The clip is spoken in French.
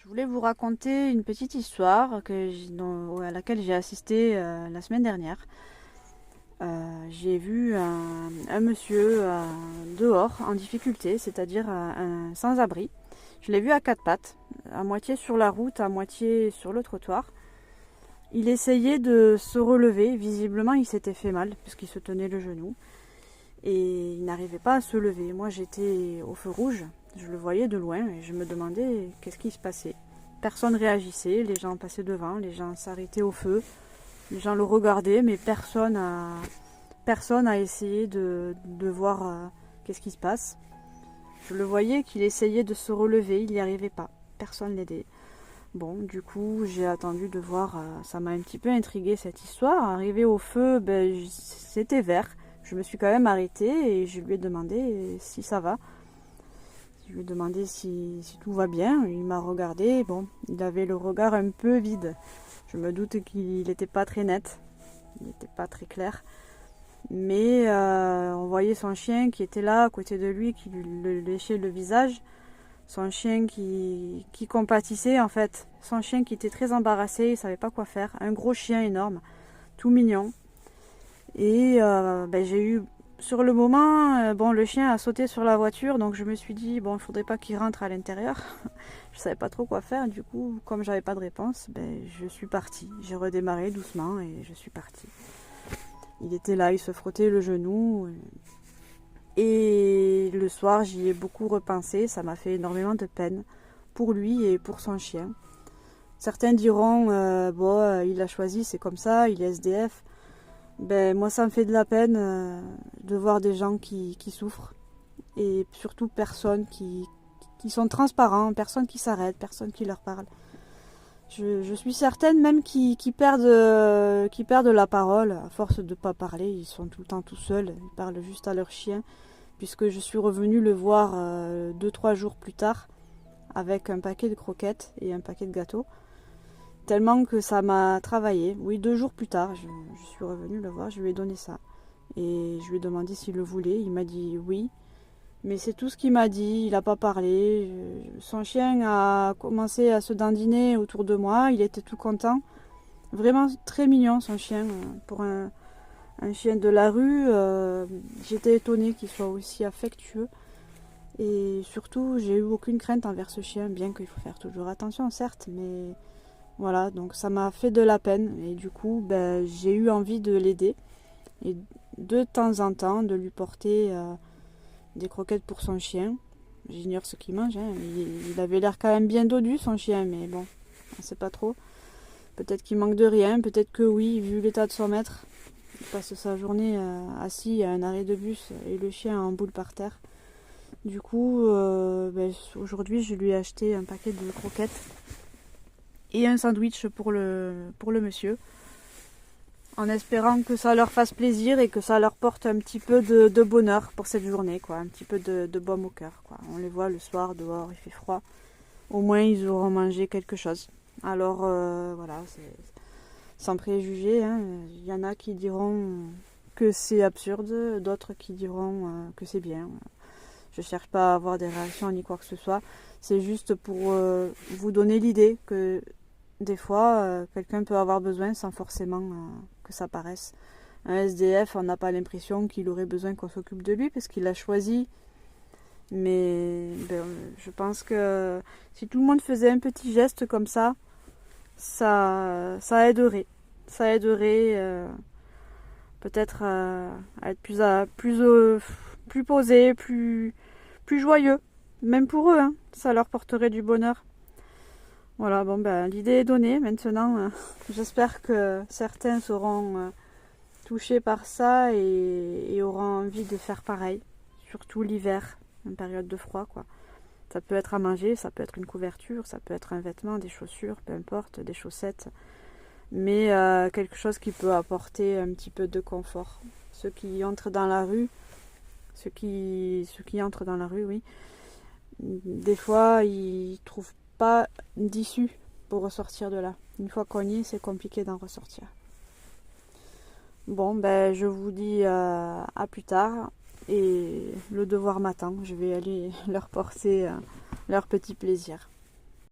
Je voulais vous raconter une petite histoire à laquelle j'ai assisté la semaine dernière. J'ai vu un monsieur dehors en difficulté, c'est-à-dire un sans-abri. Je l'ai vu à quatre pattes, à moitié sur la route, à moitié sur le trottoir. Il essayait de se relever, visiblement il s'était fait mal puisqu'il se tenait le genou et il n'arrivait pas à se lever. Moi j'étais au feu rouge, je le voyais de loin et je me demandais qu'est-ce qui se passait. Personne réagissait, les gens passaient devant, les gens s'arrêtaient au feu, les gens le regardaient, mais personne a essayé de voir qu'est-ce qui se passe. Je le voyais qu'il essayait de se relever, il n'y arrivait pas, personne l'aidait. Bon, du coup, j'ai attendu de voir, ça m'a un petit peu intrigué cette histoire. Arrivé au feu, c'était vert. Je me suis quand même arrêtée et je lui ai demandé si ça va. Je lui ai demandé si tout va bien. Il m'a regardé. Bon, il avait le regard un peu vide. Je me doute qu'il n'était pas très net. Il n'était pas très clair. Mais on voyait son chien qui était là à côté de lui, qui lui léchait le visage. Son chien qui compatissait en fait. Son chien qui était très embarrassé, il ne savait pas quoi faire. Un gros chien énorme, tout mignon. Et j'ai eu, sur le moment, le chien a sauté sur la voiture, donc je me suis dit, bon, il ne faudrait pas qu'il rentre à l'intérieur. Je ne savais pas trop quoi faire, du coup, comme j'avais pas de réponse, je suis partie. J'ai redémarré doucement et je suis partie. Il était là, il se frottait le genou. Et le soir, j'y ai beaucoup repensé, ça m'a fait énormément de peine pour lui et pour son chien. Certains diront, il a choisi, c'est comme ça, il est SDF. Moi, ça me fait de la peine de voir des gens qui souffrent. Et surtout personne qui sont transparents, personne qui s'arrête, personne qui leur parle. Je suis certaine même qu'ils perdent la parole à force de ne pas parler. Ils sont tout le temps tout seuls, ils parlent juste à leur chien. Puisque je suis revenue le voir 2-3 jours plus tard avec un paquet de croquettes et un paquet de gâteaux. Tellement que ça m'a travaillé. Oui, 2 jours plus tard, je suis revenue le voir, je lui ai donné ça. Et je lui ai demandé s'il le voulait. Il m'a dit oui. Mais c'est tout ce qu'il m'a dit, il n'a pas parlé. Son chien a commencé à se dandiner autour de moi, il était tout content. Vraiment très mignon son chien. Pour un chien de la rue, j'étais étonnée qu'il soit aussi affectueux. Et surtout, j'ai eu aucune crainte envers ce chien, bien qu'il faut faire toujours attention, certes, mais voilà, donc ça m'a fait de la peine. Et du coup, j'ai eu envie de l'aider. Et de temps en temps, de lui porter des croquettes pour son chien. J'ignore ce qu'il mange, hein. Il avait l'air quand même bien dodu, son chien, mais bon, on ne sait pas trop. Peut-être qu'il manque de rien, peut-être que oui, vu l'état de son maître. Il passe sa journée assis à un arrêt de bus et le chien en boule par terre. Du coup, aujourd'hui, je lui ai acheté un paquet de croquettes et un sandwich pour le monsieur, en espérant que ça leur fasse plaisir et que ça leur porte un petit peu de bonheur pour cette journée, quoi, un petit peu de baume au cœur, quoi. On les voit le soir dehors, il fait froid. Au moins, ils auront mangé quelque chose. Alors, voilà, c'est sans préjugés, hein. Il y en a qui diront que c'est absurde, d'autres qui diront que c'est bien. Je ne cherche pas à avoir des réactions ni quoi que ce soit. C'est juste pour vous donner l'idée que des fois, quelqu'un peut avoir besoin sans forcément que ça paraisse. Un SDF, on n'a pas l'impression qu'il aurait besoin qu'on s'occupe de lui parce qu'il a choisi. Mais je pense que si tout le monde faisait un petit geste comme ça aiderait. Ça aiderait peut-être à être plus posé, plus joyeux. Même pour eux, hein, ça leur porterait du bonheur. Voilà, l'idée est donnée. Maintenant, j'espère que certains seront touchés par ça et auront envie de faire pareil. Surtout l'hiver, en période de froid, quoi. Ça peut être à manger, ça peut être une couverture, ça peut être un vêtement, des chaussures, peu importe, des chaussettes. Mais quelque chose qui peut apporter un petit peu de confort. Ceux qui entrent dans la rue, oui, des fois, ils trouvent pas d'issue pour ressortir de là. Une fois qu'on y est, c'est compliqué d'en ressortir. Bon, je vous dis à plus tard. Et le devoir m'attend. Je vais aller leur porter leur petit plaisir.